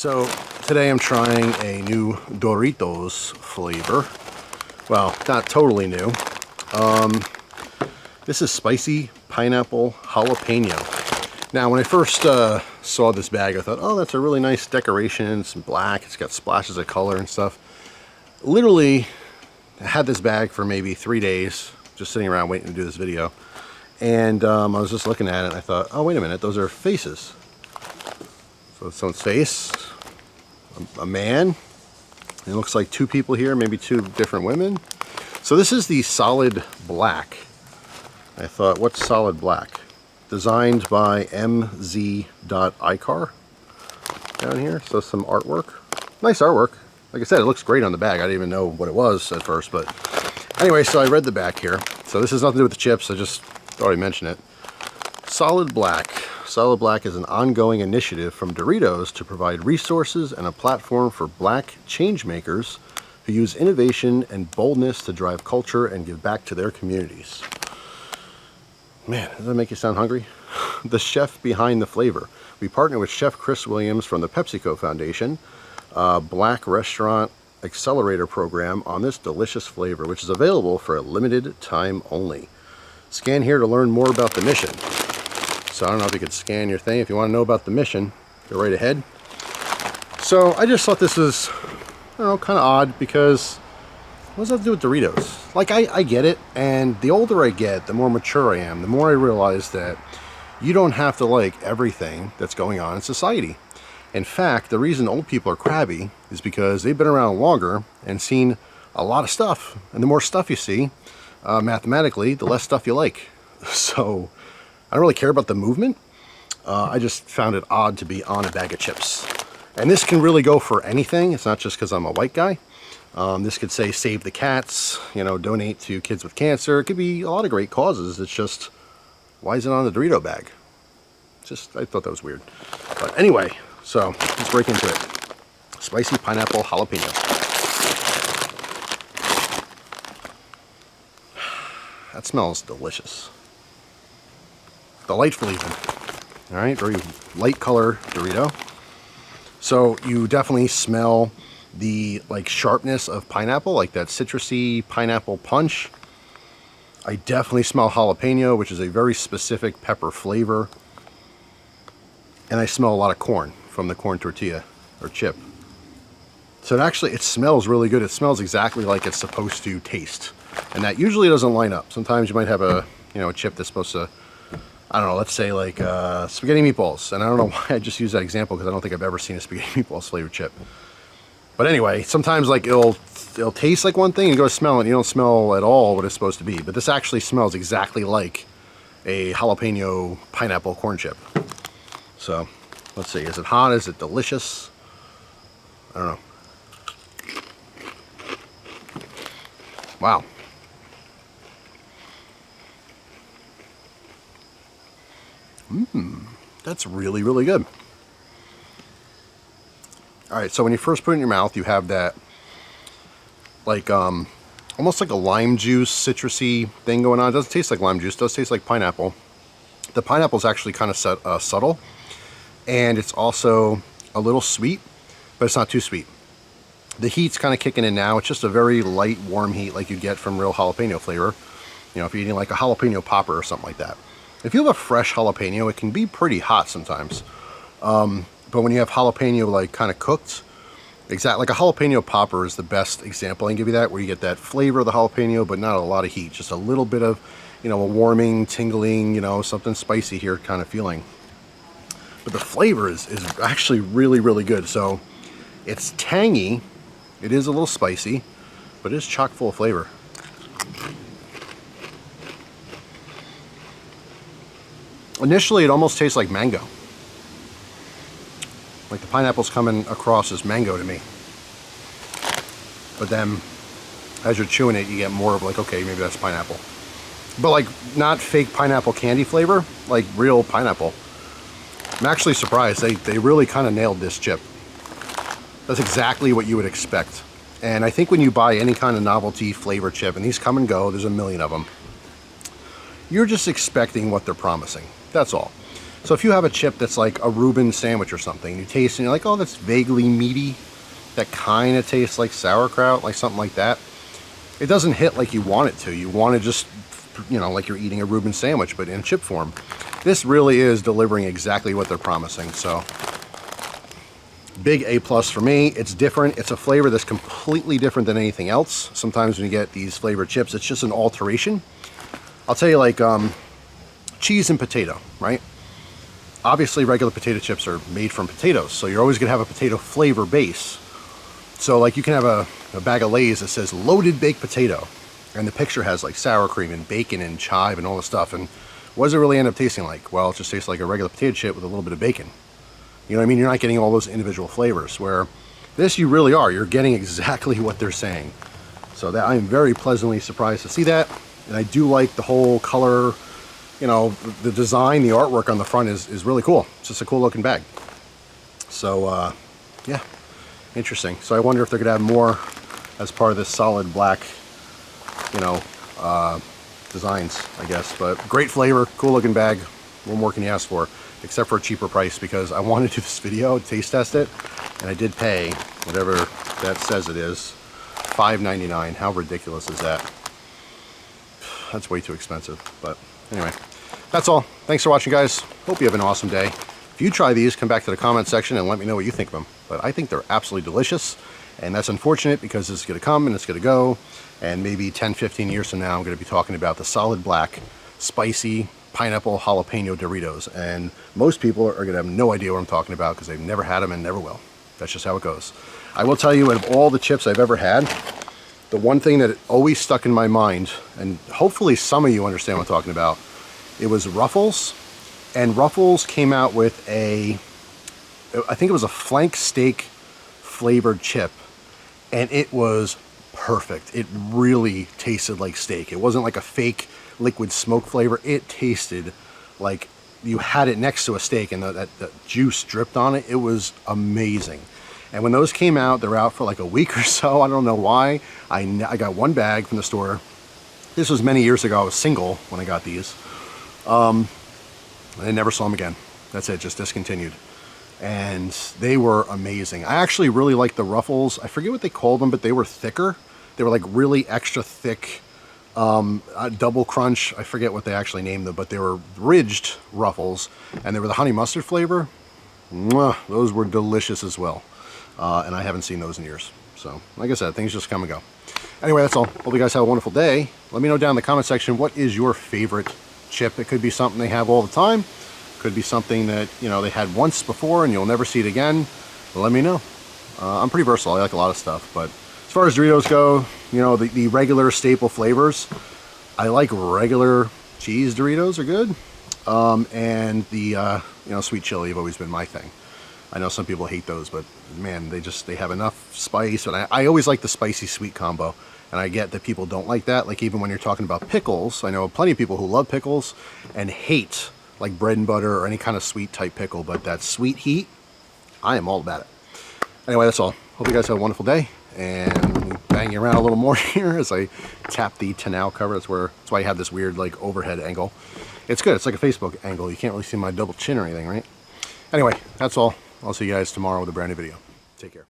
So today I'm trying a new Doritos flavor. Well, not totally new. This is spicy pineapple jalapeno. Now, when I first saw this bag, I thought, oh, that's a really nice decoration. It's black. It's got splashes of color and stuff. Literally, I had this bag for maybe 3 days, just sitting around waiting to do this video. And I was just looking at it, and I thought, oh, wait a minute, those are faces. So it's someone's face, a man. It looks like two people here, maybe two different women. So this is the solid black. I thought, what's solid black? Designed by mz.icar down here. So some artwork. Nice artwork. Like I said, it looks great on the bag. I didn't even know what it was at first, but anyway, so I read the back here. So this has nothing to do with the chips. I just thought I'd mention it. Solid black. Solid Black is an ongoing initiative from Doritos to provide resources and a platform for black change makers who use innovation and boldness to drive culture and give back to their communities. Man, does that make you sound hungry? The chef behind the flavor. We partner with Chef Chris Williams from the PepsiCo Foundation, Black Restaurant Accelerator Program on this delicious flavor, which is available for a limited time only. Scan here to learn more about the mission. So I don't know if you could scan your thing. If you want to know about the mission, go right ahead. So I just thought this was, I don't know, kind of odd because what does that have to do with Doritos? Like, I get it, and the older I get, the more mature I am, the more I realize that you don't have to like everything that's going on in society. In fact, the reason old people are crabby is because they've been around longer and seen a lot of stuff. And the more stuff you see, mathematically, the less stuff you like. So I don't really care about the movement. I just found it odd to be on a bag of chips. And this can really go for anything. It's not just because I'm a white guy. This could say save the cats, you know, donate to kids with cancer. It could be a lot of great causes. It's just, why is it on the Dorito bag? Just, I thought that was weird. But anyway, so let's break into it. Spicy pineapple jalapeno. That smells delicious. Delightful even. All right, very light color Dorito. So you definitely smell the like sharpness of pineapple, like that citrusy pineapple punch. I definitely smell jalapeno, which is a very specific pepper flavor. And I smell a lot of corn from the corn tortilla or chip. So it smells really good. It smells exactly like it's supposed to taste. And that usually doesn't line up. Sometimes you might have a, you know, a chip that's supposed to, I don't know, let's say like spaghetti meatballs. And I don't know why I just use that example because I don't think I've ever seen a spaghetti meatballs flavored chip. But anyway, sometimes like it'll taste like one thing and you go to smell it and you don't smell at all what it's supposed to be. But this actually smells exactly like a jalapeno pineapple corn chip. So let's see, is it hot? Is it delicious? I don't know. Wow. That's really, really good. All right, so when you first put it in your mouth, you have that like almost like a lime juice citrusy thing going on. It doesn't taste like lime juice, it does taste like pineapple. The pineapple is actually kind of subtle, and it's also a little sweet, but it's not too sweet. The heat's kind of kicking in now. It's just a very light, warm heat like you get from real jalapeno flavor. You know, if you're eating like a jalapeno popper or something like that. If you have a fresh jalapeno, it can be pretty hot sometimes. But when you have jalapeno like kind of cooked, like a jalapeno popper is the best example I can give you that, where you get that flavor of the jalapeno, but not a lot of heat. Just a little bit of, you know, a warming, tingling, you know, something spicy here kind of feeling. But the flavor is actually really, really good. So it's tangy. It is a little spicy, but it is chock full of flavor. Initially, it almost tastes like mango. Like the pineapple's coming across as mango to me. But then, as you're chewing it, you get more of like, okay, maybe that's pineapple. But like, not fake pineapple candy flavor, like real pineapple. I'm actually surprised. They really kind of nailed this chip. That's exactly what you would expect. And I think when you buy any kind of novelty flavor chip, and these come and go, there's a million of them, you're just expecting what they're promising. That's all. So if you have a chip that's like a Reuben sandwich or something, you taste and you're like, oh, that's vaguely meaty, that kind of tastes like sauerkraut, like something like that. It doesn't hit like you want it to. You want to just, you know, like you're eating a Reuben sandwich, but in chip form. This really is delivering exactly what they're promising. So big A+ for me. It's different. It's a flavor that's completely different than anything else. Sometimes when you get these flavored chips, it's just an alteration. I'll tell you, like cheese and potato, right? Obviously regular potato chips are made from potatoes, so you're always gonna have a potato flavor base. So like you can have a bag of Lay's that says loaded baked potato, and the picture has like sour cream and bacon and chive and all this stuff, and what does it really end up tasting like? Well, it just tastes like a regular potato chip with a little bit of bacon. You know what I mean? You're not getting all those individual flavors, where this you really are. You're getting exactly what they're saying. So that I'm very pleasantly surprised to see that. And I do like the whole color, you know, the design, the artwork on the front is really cool. It's just a cool looking bag. So yeah, interesting. So I wonder if they're gonna have more as part of this solid black, you know, designs, I guess. But great flavor, cool looking bag. What more can you ask for? Except for a cheaper price, because I wanted to do this video, taste test it, and I did pay whatever that says it is, $5.99. How ridiculous is that? That's way too expensive. But anyway, that's all. Thanks for watching, guys. Hope you have an awesome day. If you try these, come back to the comment section and let me know what you think of them. But I think they're absolutely delicious, and that's unfortunate because this is going to come and it's going to go, and maybe 10-15 years from now I'm going to be talking about the solid black spicy pineapple jalapeno Doritos, and most people are going to have no idea what I'm talking about because they've never had them and never will. That's just how it goes. I will tell you, out of all the chips I've ever had, the one thing that always stuck in my mind, and hopefully some of you understand what I'm talking about, it was Ruffles. And Ruffles came out with a, I think it was a flank steak flavored chip, and it was perfect. It really tasted like steak. It wasn't like a fake liquid smoke flavor. It tasted like you had it next to a steak, and that juice dripped on it. It was amazing. And when those came out, they're out for like a week or so. I don't know why. I got one bag from the store. This was many years ago. I was single when I got these. I never saw them again. That's it, just discontinued. And they were amazing. I actually really liked the Ruffles. I forget what they called them, but they were thicker. They were like really extra thick, double crunch. I forget what they actually named them, but they were ridged Ruffles, and they were the honey mustard flavor. Mwah, those were delicious as well. And I haven't seen those in years. So like I said, things just come and go. Anyway, that's all. Hope you guys have a wonderful day. Let me know down in the comment section, what is your favorite chip? It could be something they have all the time. Could be something that, you know, they had once before and you'll never see it again. But let me know. I'm pretty versatile. I like a lot of stuff. But as far as Doritos go, you know, the regular staple flavors, I like regular cheese Doritos are good. And the, you know, sweet chili have always been my thing. I know some people hate those, but man, they have enough spice. And I always like the spicy sweet combo. And I get that people don't like that. Like even when you're talking about pickles, I know plenty of people who love pickles and hate like bread and butter or any kind of sweet type pickle, but that sweet heat, I am all about it. Anyway, that's all. Hope you guys have a wonderful day, and banging around a little more here as I tap the tonneau cover. That's why I have this weird like overhead angle. It's good. It's like a Facebook angle. You can't really see my double chin or anything, right? Anyway, that's all. I'll see you guys tomorrow with a brand new video. Take care.